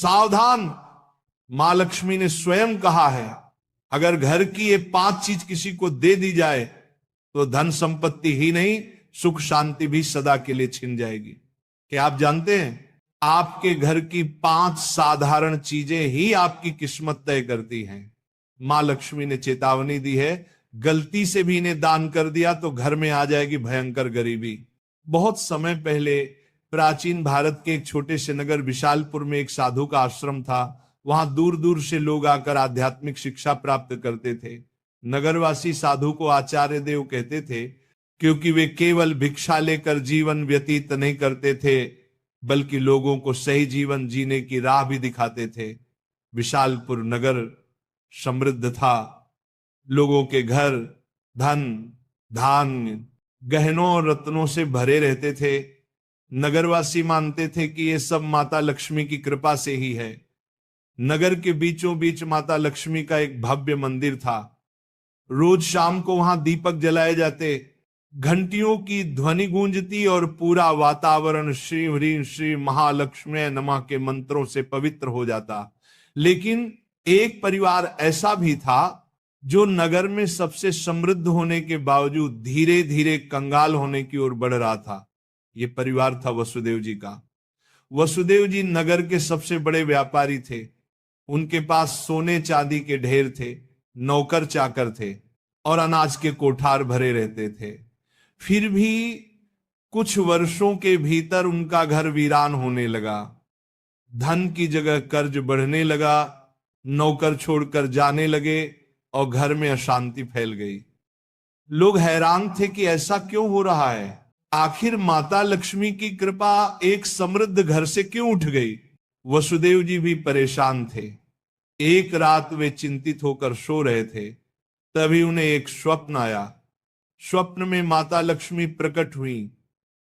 सावधान, मां लक्ष्मी ने स्वयं कहा है, अगर घर की ये 5 चीज किसी को दे दी जाए तो धन संपत्ति ही नहीं, सुख शांति भी सदा के लिए छिन जाएगी। क्या आप जानते हैं, आपके घर की 5 साधारण चीजें ही आपकी किस्मत तय करती हैं। मां लक्ष्मी ने चेतावनी दी है, गलती से भी इन्हें दान कर दिया तो घर में आ जाएगी भयंकर गरीबी। बहुत समय पहले प्राचीन भारत के एक छोटे से नगर विशालपुर में एक साधु का आश्रम था। वहां दूर दूर से लोग आकर आध्यात्मिक शिक्षा प्राप्त करते थे। नगरवासी साधु को आचार्य देव कहते थे, क्योंकि वे केवल भिक्षा लेकर जीवन व्यतीत नहीं करते थे, बल्कि लोगों को सही जीवन जीने की राह भी दिखाते थे। विशालपुर नगर समृद्ध था, लोगों के घर धन धान्य गहनों और रत्नों से भरे रहते थे। नगरवासी मानते थे कि ये सब माता लक्ष्मी की कृपा से ही है। नगर के बीचों बीच माता लक्ष्मी का एक भव्य मंदिर था। रोज शाम को वहां दीपक जलाए जाते, घंटियों की ध्वनि गूंजती और पूरा वातावरण श्री ह्रीं श्री महालक्ष्मी नमः के मंत्रों से पवित्र हो जाता। लेकिन एक परिवार ऐसा भी था जो नगर में सबसे समृद्ध होने के बावजूद धीरे धीरे कंगाल होने की ओर बढ़ रहा था। यह परिवार था वसुदेव जी का। वसुदेव जी नगर के सबसे बड़े व्यापारी थे। उनके पास सोने चांदी के ढेर थे, नौकर चाकर थे और अनाज के कोठार भरे रहते थे। फिर भी कुछ वर्षों के भीतर उनका घर वीरान होने लगा। धन की जगह कर्ज बढ़ने लगा, नौकर छोड़कर जाने लगे और घर में अशांति फैल गई। लोग हैरान थे कि ऐसा क्यों हो रहा है, आखिर माता लक्ष्मी की कृपा एक समृद्ध घर से क्यों उठ गई। वसुदेव जी भी परेशान थे। एक रात वे चिंतित होकर सो रहे थे, तभी उन्हें एक स्वप्न आया। स्वप्न में माता लक्ष्मी प्रकट हुई।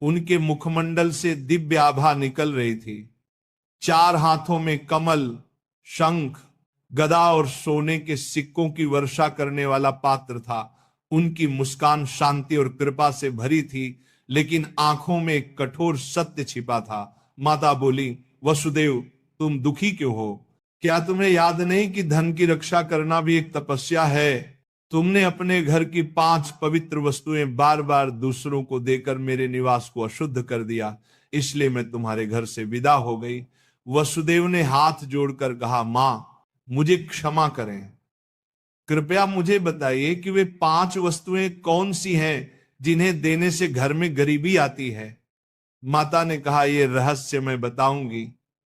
उनके मुखमंडल से दिव्य आभा निकल रही थी। 4 हाथों में कमल, शंख, गदा और सोने के सिक्कों की वर्षा करने वाला पात्र था। उनकी मुस्कान शांति और कृपा से भरी थी, लेकिन आंखों में एक कठोर सत्य छिपा था। माता बोली, वसुदेव तुम दुखी क्यों हो? क्या तुम्हें याद नहीं कि धन की रक्षा करना भी एक तपस्या है? तुमने अपने घर की 5 पवित्र वस्तुएं बार बार दूसरों को देकर मेरे निवास को अशुद्ध कर दिया, इसलिए मैं तुम्हारे घर से विदा हो गई। वसुदेव ने हाथ जोड़कर कहा, मां मुझे क्षमा करें, कृपया मुझे बताइए कि वे 5 वस्तुएं कौन सी हैं जिन्हें देने से घर में गरीबी आती है। माता ने कहा, यह रहस्य मैं बताऊंगी,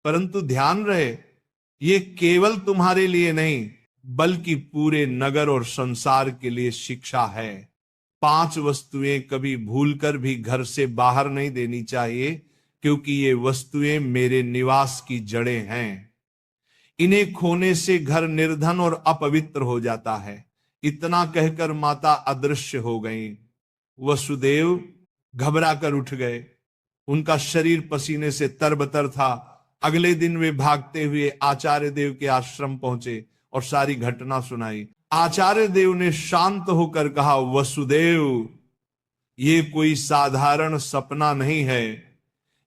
परंतु ध्यान रहे ये केवल तुम्हारे लिए नहीं बल्कि पूरे नगर और संसार के लिए शिक्षा है। 5 वस्तुएं कभी भूलकर भी घर से बाहर नहीं देनी चाहिए, क्योंकि ये वस्तुएं मेरे निवास की जड़ें हैं। इन्हें खोने से घर निर्धन और अपवित्र हो जाता है। इतना कहकर माता अदृश्य हो गईं। वसुदेव घबरा कर उठ गए। उनका शरीर पसीने से तरबतर था। अगले दिन वे भागते हुए आचार्य देव के आश्रम पहुंचे और सारी घटना सुनाई। आचार्य देव ने शांत होकर कहा, वसुदेव ये कोई साधारण सपना नहीं है,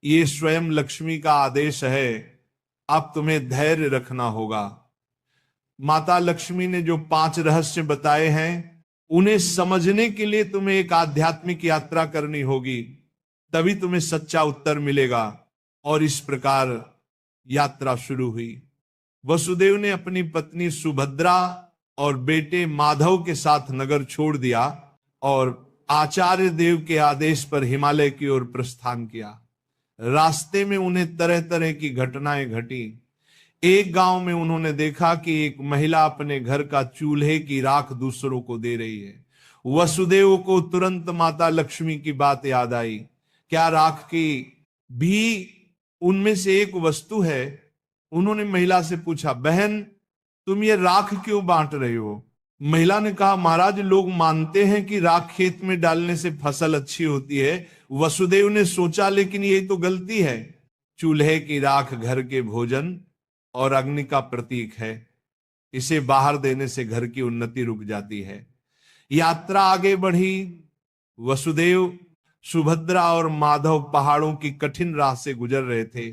ये स्वयं लक्ष्मी का आदेश है। अब तुम्हें धैर्य रखना होगा। माता लक्ष्मी ने जो 5 रहस्य बताए हैं, उन्हें समझने के लिए तुम्हें एक आध्यात्मिक यात्रा करनी होगी, तभी तुम्हें सच्चा उत्तर मिलेगा। और इस प्रकार यात्रा शुरू हुई। वसुदेव ने अपनी पत्नी सुभद्रा और बेटे माधव के साथ नगर छोड़ दिया और आचार्य देव के आदेश पर हिमालय की ओर प्रस्थान किया। रास्ते में उन्हें तरह तरह की घटनाएं घटी। एक गांव में उन्होंने देखा कि एक महिला अपने घर का चूल्हे की राख दूसरों को दे रही है। वसुदेव को तुरंत माता लक्ष्मी की बात याद आई। क्या राख की भी उनमें से एक वस्तु है? उन्होंने महिला से पूछा, बहन तुम ये राख क्यों बांट रही हो? महिला ने कहा, महाराज लोग मानते हैं कि राख खेत में डालने से फसल अच्छी होती है। वसुदेव ने सोचा, लेकिन ये तो गलती है। चूल्हे की राख घर के भोजन और अग्नि का प्रतीक है। इसे बाहर देने से घर की उन्नति रुक जाती है। यात्रा आगे बढ़ी। वसुदेव, सुभद्रा और माधव पहाड़ों की कठिन राह से गुजर रहे थे।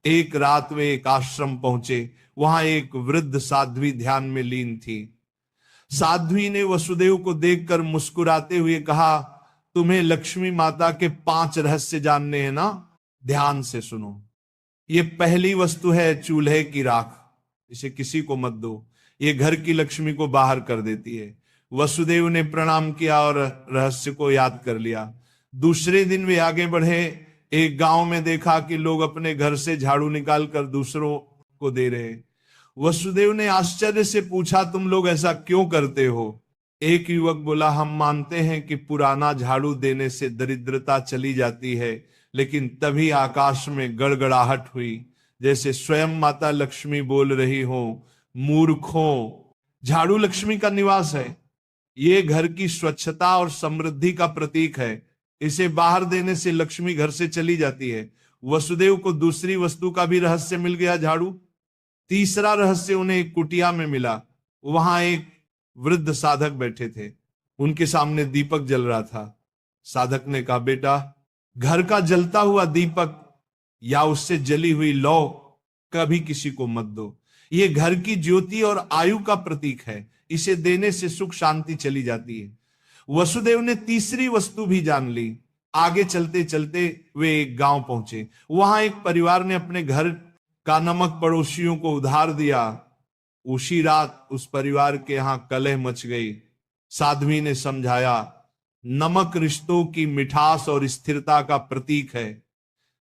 एक रात वे एक आश्रम पहुंचे। वहां एक वृद्ध साध्वी ध्यान में लीन थी। साध्वी ने वसुदेव को देखकर मुस्कुराते हुए कहा, तुम्हें लक्ष्मी माता के 5 रहस्य जानने हैं ना? ध्यान से सुनो। ये पहली वस्तु है चूल्हे की राख। इसे किसी को मत दो, ये घर की लक्ष्मी को बाहर कर देती है। वसुदेव ने प्रणाम किया और रहस्य को याद कर लिया। दूसरे दिन वे आगे बढ़े। एक गांव में देखा कि लोग अपने घर से झाड़ू निकालकर दूसरों को दे रहे। वसुदेव ने आश्चर्य से पूछा, तुम लोग ऐसा क्यों करते हो? एक युवक बोला, हम मानते हैं कि पुराना झाड़ू देने से दरिद्रता चली जाती है। लेकिन तभी आकाश में गड़गड़ाहट हुई, जैसे स्वयं माता लक्ष्मी बोल रही हो, मूर्खों, झाड़ू लक्ष्मी का निवास है। ये घर की स्वच्छता और समृद्धि का प्रतीक है। इसे बाहर देने से लक्ष्मी घर से चली जाती है। वसुदेव को दूसरी वस्तु का भी रहस्य मिल गया, झाड़ू। तीसरा रहस्य उन्हें एक कुटिया में मिला। वहां एक वृद्ध साधक बैठे थे। उनके सामने दीपक जल रहा था। साधक ने कहा, बेटा, घर का जलता हुआ दीपक या उससे जली हुई लौ कभी किसी को मत दो। ये घर की ज्योति और आयु का प्रतीक है। इसे देने से सुख शांति चली जाती है। वसुदेव ने तीसरी वस्तु भी जान ली। आगे चलते चलते वे एक गांव पहुंचे। वहां एक परिवार ने अपने घर का नमक पड़ोसियों को उधार दिया। उसी रात उस परिवार के यहां कलह मच गई। साध्वी ने समझाया, नमक रिश्तों की मिठास और स्थिरता का प्रतीक है।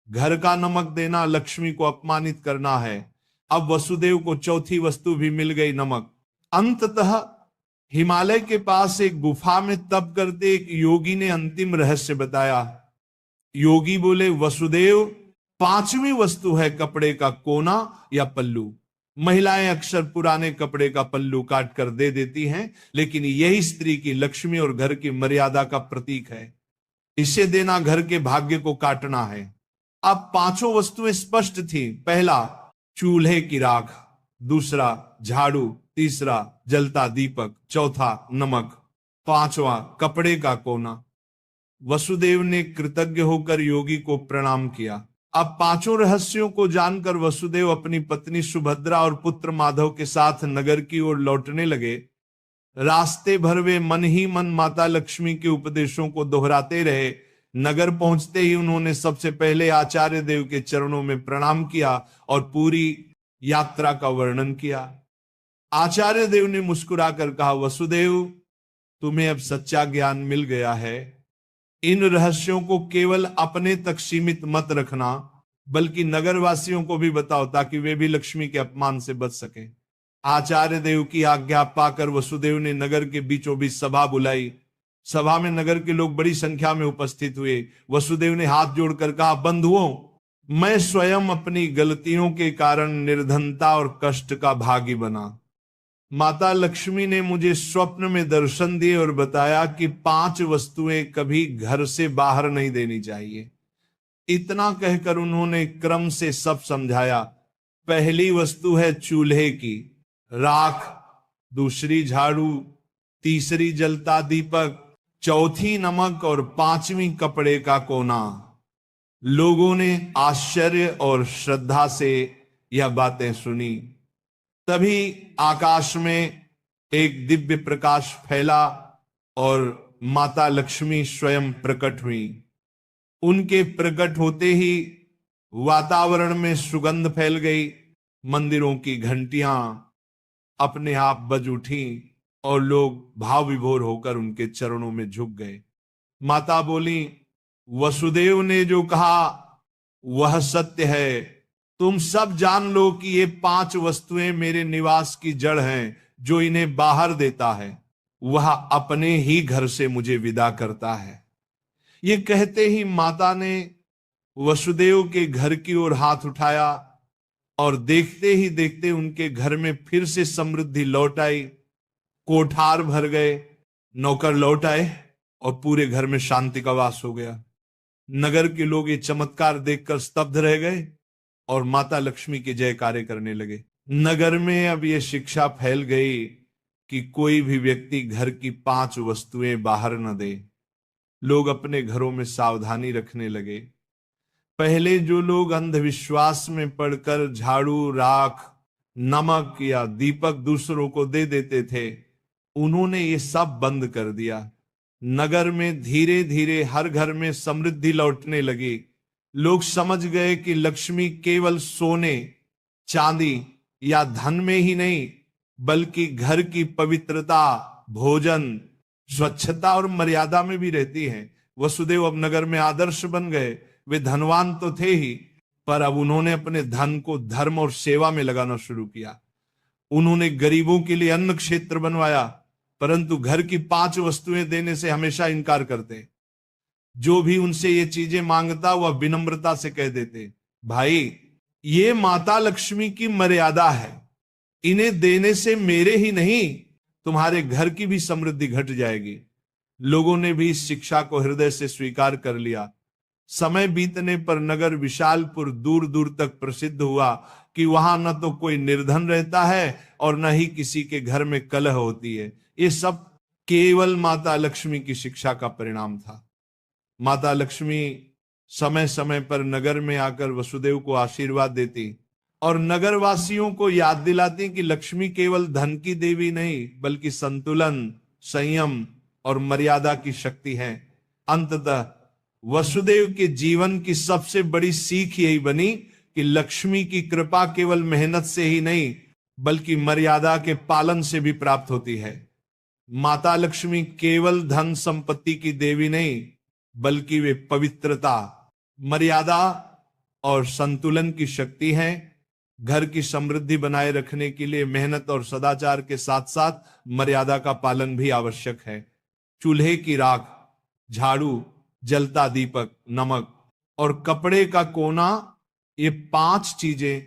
घर का नमक देना लक्ष्मी को अपमानित करना है। अब वसुदेव को चौथी वस्तु भी मिल गई, नमक। अंततः हिमालय के पास एक गुफा में तप करते एक योगी ने अंतिम रहस्य बताया। योगी बोले, वसुदेव, 5वीं वस्तु है कपड़े का कोना या पल्लू। महिलाएं अक्सर पुराने कपड़े का पल्लू काट कर दे देती हैं, लेकिन यही स्त्री की लक्ष्मी और घर की मर्यादा का प्रतीक है। इसे देना घर के भाग्य को काटना है। अब 5 वस्तुएं स्पष्ट थी। पहला, चूल्हे की राख। दूसरा, झाड़ू। तीसरा, जलता दीपक। चौथा, नमक। 5वां, कपड़े का कोना। वसुदेव ने कृतज्ञ होकर योगी को प्रणाम किया। अब 5 रहस्यों को जानकर वसुदेव अपनी पत्नी सुभद्रा और पुत्र माधव के साथ नगर की ओर लौटने लगे। रास्ते भर वे मन ही मन माता लक्ष्मी के उपदेशों को दोहराते रहे। नगर पहुंचते ही उन्होंने सबसे पहले आचार्य देव के चरणों में प्रणाम किया और पूरी यात्रा का वर्णन किया। आचार्य देव ने मुस्कुराकर कहा, वसुदेव, तुम्हें अब सच्चा ज्ञान मिल गया है। इन रहस्यों को केवल अपने तक सीमित मत रखना, बल्कि नगरवासियों को भी बताओ, ताकि वे भी लक्ष्मी के अपमान से बच सके। आचार्य देव की आज्ञा पाकर वसुदेव ने नगर के बीचों बीच सभा बुलाई। सभा में नगर के लोग बड़ी संख्या में उपस्थित हुए। वसुदेव ने हाथ जोड़कर कहा, बंधुओं, मैं स्वयं अपनी गलतियों के कारण निर्धनता और कष्ट का भागी बना। माता लक्ष्मी ने मुझे स्वप्न में दर्शन दिए और बताया कि 5 वस्तुएं कभी घर से बाहर नहीं देनी चाहिए। इतना कहकर उन्होंने क्रम से सब समझाया। पहली वस्तु है चूल्हे की राख, दूसरी झाड़ू, तीसरी जलता दीपक, चौथी नमक और 5वीं कपड़े का कोना। लोगों ने आश्चर्य और श्रद्धा से यह बातें सुनी। तभी आकाश में एक दिव्य प्रकाश फैला और माता लक्ष्मी स्वयं प्रकट हुई। उनके प्रकट होते ही वातावरण में सुगंध फैल गई। मंदिरों की घंटियां अपने आप बज उठी और लोग भाव विभोर होकर उनके चरणों में झुक गए। माता बोली, वसुदेव ने जो कहा वह सत्य है। तुम सब जान लो कि ये 5 वस्तुएं मेरे निवास की जड़ हैं। जो इन्हें बाहर देता है वह अपने ही घर से मुझे विदा करता है। ये कहते ही माता ने वसुदेव के घर की ओर हाथ उठाया और देखते ही देखते उनके घर में फिर से समृद्धि लौट आई। कोठार भर गए, नौकर लौट आए और पूरे घर में शांति का वास हो गया। नगर के लोग ये चमत्कार देखकर स्तब्ध रह गए और माता लक्ष्मी के जयकारे करने लगे। नगर में अब यह शिक्षा फैल गई कि कोई भी व्यक्ति घर की 5 वस्तुएं बाहर न दे। लोग अपने घरों में सावधानी रखने लगे। पहले जो लोग अंधविश्वास में पड़कर झाड़ू, राख, नमक या दीपक दूसरों को दे देते थे, उन्होंने ये सब बंद कर दिया। नगर में धीरे धीरे हर घर में समृद्धि लौटने लगी। लोग समझ गए कि लक्ष्मी केवल सोने, चांदी या धन में ही नहीं, बल्कि घर की पवित्रता, भोजन, स्वच्छता और मर्यादा में भी रहती है। वसुदेव अब नगर में आदर्श बन गए। वे धनवान तो थे ही, पर अब उन्होंने अपने धन को धर्म और सेवा में लगाना शुरू किया। उन्होंने गरीबों के लिए अन्न क्षेत्र बनवाया, परंतु घर की 5 वस्तुएं देने से हमेशा इनकार करते। जो भी उनसे ये चीजें मांगता वह विनम्रता से कह देते, भाई ये माता लक्ष्मी की मर्यादा है, इन्हें देने से मेरे ही नहीं तुम्हारे घर की भी समृद्धि घट जाएगी। लोगों ने भी इस शिक्षा को हृदय से स्वीकार कर लिया। समय बीतने पर नगर विशालपुर दूर दूर तक प्रसिद्ध हुआ कि वहां न तो कोई निर्धन रहता है और न ही किसी के घर में कलह होती है। ये सब केवल माता लक्ष्मी की शिक्षा का परिणाम था। माता लक्ष्मी समय समय पर नगर में आकर वसुदेव को आशीर्वाद देती और नगरवासियों को याद दिलाती कि लक्ष्मी केवल धन की देवी नहीं, बल्कि संतुलन, संयम और मर्यादा की शक्ति है। अंततः वसुदेव के जीवन की सबसे बड़ी सीख यही बनी कि लक्ष्मी की कृपा केवल मेहनत से ही नहीं, बल्कि मर्यादा के पालन से भी प्राप्त होती है। माता लक्ष्मी केवल धन संपत्ति की देवी नहीं, बल्कि वे पवित्रता, मर्यादा और संतुलन की शक्ति है। घर की समृद्धि बनाए रखने के लिए मेहनत और सदाचार के साथ साथ मर्यादा का पालन भी आवश्यक है। चूल्हे की राख, झाड़ू, जलता दीपक, नमक और कपड़े का कोना, ये 5 चीजें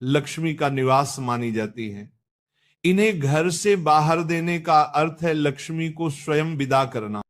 लक्ष्मी का निवास मानी जाती हैं। इन्हें घर से बाहर देने का अर्थ है लक्ष्मी को स्वयं विदा करना।